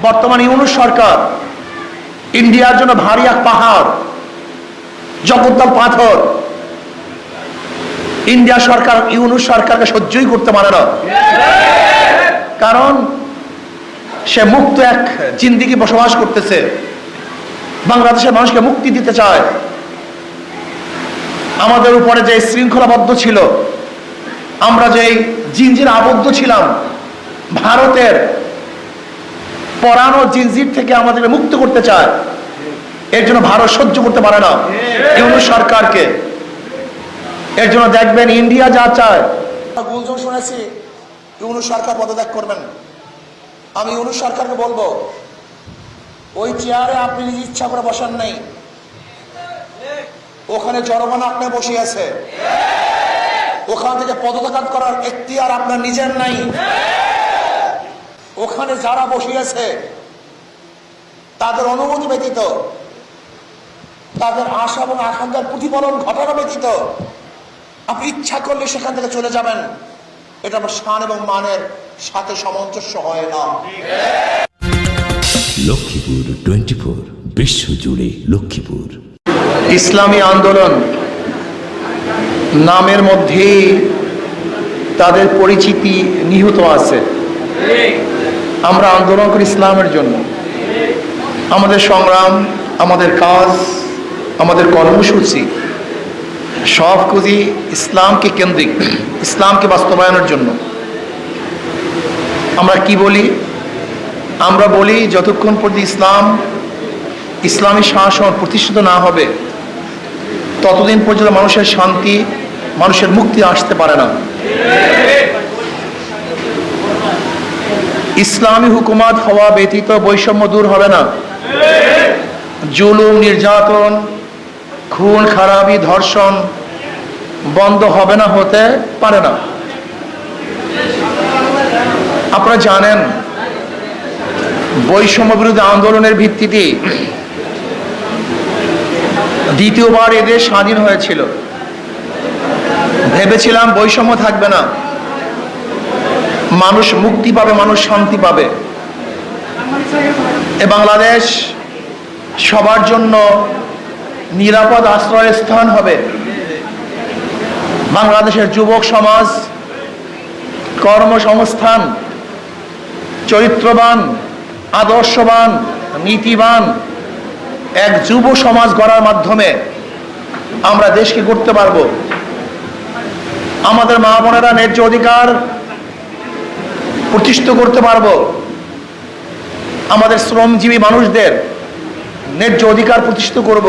বর্তমান ইউনূস সরকার ইন্ডিয়ার জন্য ভারী এক পাহাড়, জগদ্দল পাথর। ইন্ডিয়া সরকার ইউনূস সরকারকে সহ্যই করতে পারে না, কারণ সে মুক্ত এক জিন্দেগি বসবাস করতেছে, বাংলাদেশের মানুষকে মুক্তি দিতে চায়। আমাদের উপরে যে শৃঙ্খলাবদ্ধ ছিল, আমরা যে জিনজির আবদ্ধ ছিলাম, ভারতের পরানো জিনজির থেকে আমাদেরকে মুক্ত করতে চায়। এর জন্য ভারত সহ্য করতে পারে না ইউনূস সরকারকে। এর জন্য দেখবেন ইন্ডিয়া যা চায়। গুঞ্জন শুনেছি ইউনূস সরকার পদত্যাগ করবেন। আমি ইউনূস সরকারকে বলবো, ওই চেয়ারে আপনি নিজ ইচ্ছা করে বসান নাই, ওখানে জনগণ আপনি বসে আছে। ওখান থেকে পদত্যাগ করার এখতিয়ার আপনার নিজের নাই। ওখানে যারা বসে আছে তাদের অনুমতি ব্যতীত, তাদের আশা এবং আকাঙ্ক্ষার প্রতিফলন ঘটানো ব্যতীত আপনি ইচ্ছা করলে সেখান থেকে চলে যাবেন, এটা আমার শান এবং মানের সাথে সামঞ্জস্য হয় না। লক্ষ্মীপুর 24 বিশ্ব জুড়ে লক্ষ্মীপুর। ইসলামী আন্দোলন নামের মধ্যেই তাদের পরিচিতি নিহিত আছে। আমরা আন্দোলন করি ইসলামের জন্য। আমাদের সংগ্রাম, আমাদের কাজ, আমাদের কর্মসূচি সব কিছু ইসলামকে কেন্দ্রিক, ইসলামকে বাস্তবায়নের জন্য। আমরা কি বলি? আমরা বলি যতক্ষণ পর্যন্ত ইসলামী শাসন প্রতিষ্ঠিত না হবে ততদিন পর্যন্ত মানুষের শান্তি, মানুষের মুক্তি আসতে পারে না। ইসলামী হুকুমত হওয়া ব্যতীত বৈষম্য দূর হবে না, জুলুম, নির্যাতন, খুন খারাপি, ধর্ষণ বন্ধ হবে না, হতে পারে না। আপনারা জানেন বৈষম্য বিরোধী আন্দোলনের ভিত্তিতে দ্বিতীয়বার এদেশ স্বাধীন হয়েছিল। ভেবেছিলাম বৈষম্য থাকবে না, মানুষ মুক্তি পাবে, মানুষ শান্তি পাবে, এ বাংলাদেশ সবার জন্য নিরাপদ আশ্রয়ের স্থান হবে। বাংলাদেশের যুবক সমাজ কর্মসংস্থান, চরিত্রবান, আদর্শবান, নীতিবান এক যুব সমাজ গড়ার মাধ্যমে আমরা দেশকে গড়তে পারব। আমাদের মা বোনেরা ন্যায্য অধিকার প্রতিষ্ঠিত করতে পারব। আমাদের শ্রমজীবী মানুষদের ন্যায্য অধিকার প্রতিষ্ঠিত করব।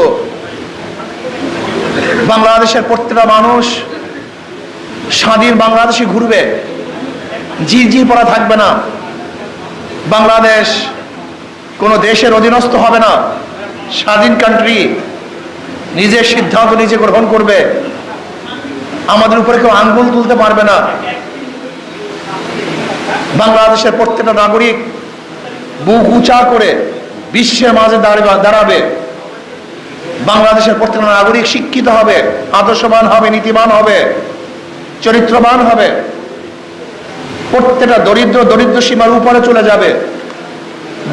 বাংলাদেশের প্রত্যেকটা মানুষ স্বাধীন বাংলাদেশে ঘুরবে, জি পড়া থাকবে না। বাংলাদেশ কোনো দেশের অধীনস্থ হবে না, স্বাধীন কান্ট্রি, নিজের সিদ্ধান্ত নিজে গ্রহণ করবে। আমাদের উপরে কেউ আঙ্গুল তুলতে পারবে না। বাংলাদেশের প্রত্যেকটা নাগরিক বুক উঁচা করে বিশ্বের মাঝে দাঁড়াবে। বাংলাদেশের প্রত্যেকটা নাগরিক শিক্ষিত হবে, আদর্শবান হবে, নীতিবান হবে, চরিত্রবান হবে। প্রত্যেকটা দরিদ্র সীমার উপরে চলে যাবে।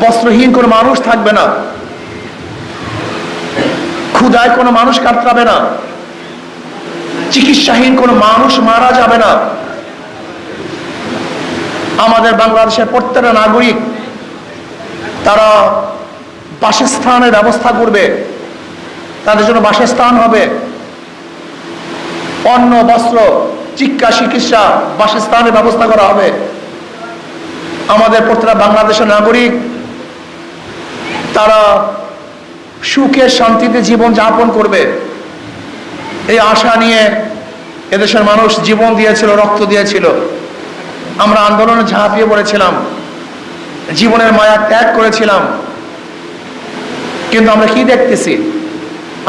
বস্ত্রহীন কোনো মানুষ থাকবে না, ক্ষুধায় কোনো মানুষ কাতরাবে না, চিকিৎসাহীন কোনো মানুষ মারা যাবে না। আমাদের বাংলাদেশের প্রত্যেকটা নাগরিক তারা বাসস্থানের ব্যবস্থা করবে, তাদের জন্য বাসস্থান হবে, অন্ন, বস্ত্র, শিক্ষা, চিকিৎসা, বাসস্থানের ব্যবস্থা করা হবে। আমাদের প্রত্যেকটা বাংলাদেশের নাগরিক তারা সুখে শান্তিতে জীবন যাপন করবে, এই আশা নিয়ে এদেশের মানুষ জীবন দিয়েছিল, রক্ত দিয়েছিল। আমরা আন্দোলনে ঝাঁপিয়ে পড়েছিলাম, জীবনের মায়া ত্যাগ করেছিলাম। কিন্তু আমরা কি দেখতেছি?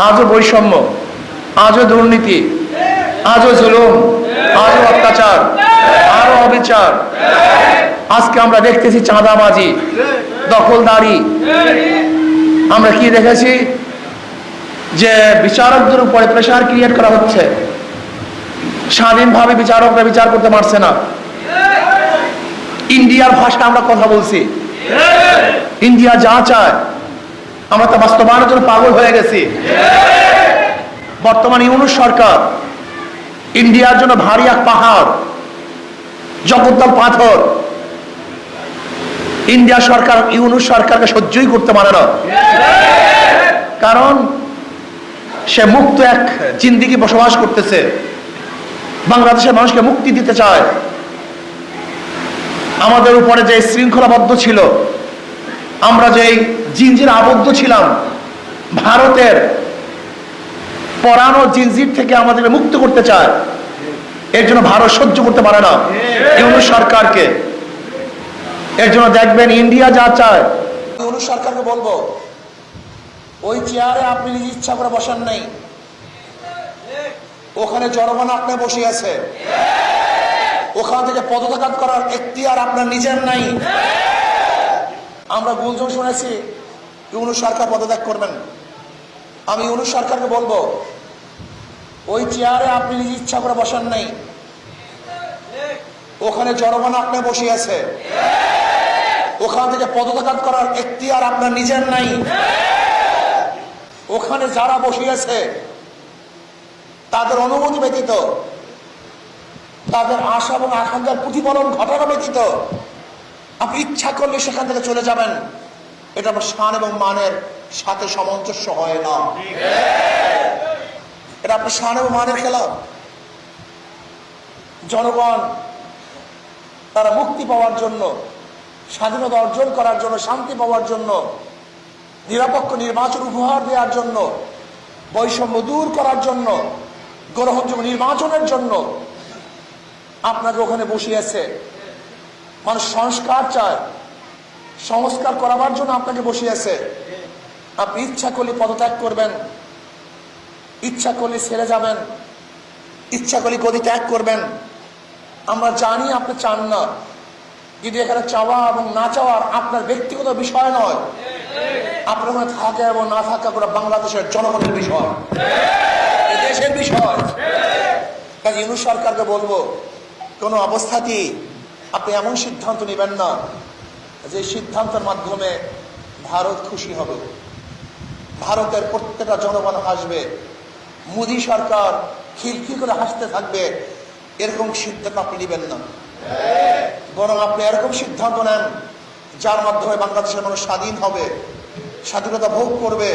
আজও বৈষম্য, আজও দুর্নীতি, আজও জুলুম, আজও অত্যাচার, আরো অবিচার। আজকে আমরা দেখতেছি চাঁদাবাজি, দখলদারি। আমরা কি দেখেছি? যে বিচারকদের উপরে প্রেশার ক্রিয়েট করা হচ্ছে, স্বাধীনভাবে বিচারকরা বিচার করতে পারছে না। ইন্ডিয়ার ভাষা আমরা কথা বলছি, ইন্ডিয়া যা চায় আমরা তা বাস্তবায়নের জন্য পাগল হয়ে গেছি। বর্তমান ইউনূস সরকার ইন্ডিয়ার জন্য ভারী এক পাহাড়, জগদ্দল পাথর। ইন্ডিয়া সরকার ইউনূস সরকারকে সহ্যই করতে পারে না, কারণ সে মুক্ত এক জিন্দেগি বসবাস করতেছে, বাংলাদেশের মানুষকে মুক্তি দিতে চায়। আমাদের উপরে যে শৃঙ্খলাবদ্ধ ছিল, আমরা যে জিনজির আবদ্ধ ছিলাম, ভারতের পরানো জিনজির থেকে আমাদেরকে মুক্ত করতে চায়। এর জন্য ভারত সহ্য করতে পারে না ইউনূস সরকারকে। এর জন্য দেখবেন ইন্ডিয়া যা চায়। ইউনূস সরকারকে বলবো, ওই চেয়ারে আপনি নিজ ইচ্ছা করে বসান নাই, ওখানে জনগণ আপনি বসে আছে। ওখান থেকে পদত্যাগ করার এখতিয়ার আপনার নিজের নাই। আমরা গুঞ্জন শুনেছি ইউনূস সরকার পদত্যাগ করবেন। আমি ইউনূস সরকারকে বলবো, ওই চেয়ারে আপনি নিজ ইচ্ছা করে বসান নাই, ওখানে জনগণ আপনি বসে আছে। ওখান থেকে পদত্যাগ করার এখতিয়ার আপনার নিজের নাই। ওখানে যারা বসে আছে তাদের অনুমতি ব্যতীত, তাদের আশা এবং আকাঙ্ক্ষার প্রতিফলন ঘটানো ব্যতীত আপনি ইচ্ছা করলে সেখান থেকে চলে যাবেন। এটা আমার শান এবং মানের সাথে সামঞ্জস্য হয় না। এটা আপনার শান এবং মানের খেলা। জনগণ তারা মুক্তি পাওয়ার জন্য, স্বাধীনতা অর্জন করার জন্য, শান্তি পাওয়ার জন্য, নিরপেক্ষ নির্বাচন উপহার দেওয়ার জন্য, বৈষম্য দূর করার জন্য, গ্রহণযোগ্য নির্বাচনের জন্য আপনাকে ওখানে বসিয়েছে। মানুষ সংস্কার চায়, সংস্কার করাবার জন্য আপনাকে বসিয়েছে। আপনি ইচ্ছা করলে পদত্যাগ করবেন, ইচ্ছা করলে ছেড়ে যাবেন, ইচ্ছা করলে গদি ত্যাগ করবেন। আমরা জানি আপনি চান না, কিন্তু এখানে চাওয়া এবং না চাওয়ার আপনার ব্যক্তিগত বিষয় নয়। আপনার ওখানে থাকা এবং না থাকা করে বাংলাদেশের জনগণের বিষয়, দেশের বিষয়। কাজে ইউনূস সরকারকে বলবো, কোনো অবস্থাতেই আপনি এমন সিদ্ধান্ত নেবেন না যে সিদ্ধান্তের মাধ্যমে ভারত খুশি হবে, ভারতের প্রত্যেকটা জনগণ হাসবে, মোদী সরকার খিলখিল করে হাসতে থাকবে। এরকম সিদ্ধান্ত আপনি নেবেন না, বরং আপনি এরকম সিদ্ধান্ত নেন যার মাধ্যমে বাংলাদেশের মানুষ স্বাধীন হবে, স্বাধীনতা ভোগ করবে,